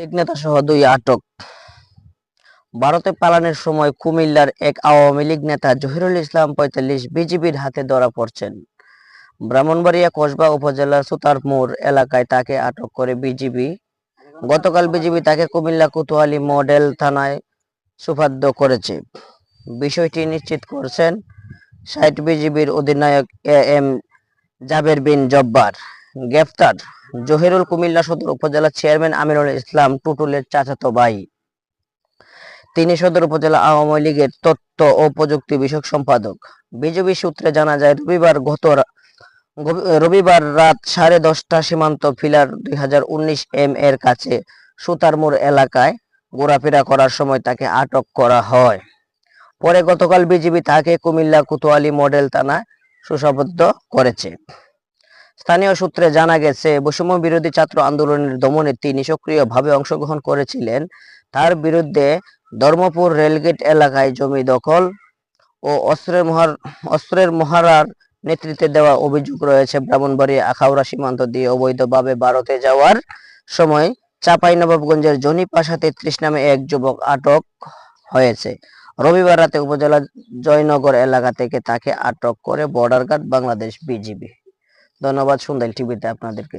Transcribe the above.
লীগ নেতা সহ 2 আটক। ভারতে পালানোর সময় কুমিল্লার এক আওয়ামী লীগ নেতা জহিরুল ইসলাম 45 বিজিবির হাতে ধরা পড়ছেন। ব্রাহ্মণবাড়িয়া কসবা উপজেলার সুতারমোড় এলাকায় তাকে আটক করে বিজিবি। গতকাল বিজিবি তাকে কুমিল্লা কোতোয়ালী মডেল থানায় সোপর্দ করেছে। বিষয়টি নিশ্চিত করেছেন 60 বিজিবির অধিনায়ক এম জাবের বিন জব্বার। গ্রেফতার জহিরুল কুমিল্লা সদর উপজেলা চেয়ারম্যান আমিনুল ইসলাম টুটুলের চাচাতো ভাই। তিনি সদর উপজেলা আওয়ামী লীগের তথ্য ও প্রযুক্তি বিষয়ক সম্পাদক। বিজিবি সূত্রে জানা যায়, রবিবার রাত 10:30 সীমান্ত পিলার 2019 এম এর কাছে সুতারমোড় এলাকায় ঘোরাফেরা করার সময় তাকে আটক করা হয়। পরে গতকাল বিজিবি তাকে কুমিল্লা কোতোয়ালী মডেল থানায় সোপর্দ করেছে। স্থানীয় সূত্রে জানা গেছে, বৈষম্য বিরোধী ছাত্র আন্দোলনের দমনে তিনি সক্রিয়ভাবে অংশগ্রহণ করেছিলেন। তার বিরুদ্ধে ধর্মপুর রেলগেট এলাকায় জমি দখল ও অস্ত্রের মহড়ার নেতৃত্বে দেওয়া অভিযোগ রয়েছে। ব্রাহ্মণবাড়িয়া আখাউড়া সীমান্ত দিয়ে অবৈধভাবে ভারতে যাওয়ার সময় চাঁপাইনবাবগঞ্জের জনিপাশা 33 নামে এক যুবক আটক হয়েছে। রবিবার রাতে উপজেলা জয়নগর এলাকা থেকে তাকে আটক করে বর্ডার গার্ড বাংলাদেশ বিজিবি। ধন্যবাদ সন্ধ্যাইল টিভিতে আপনাদেরকে।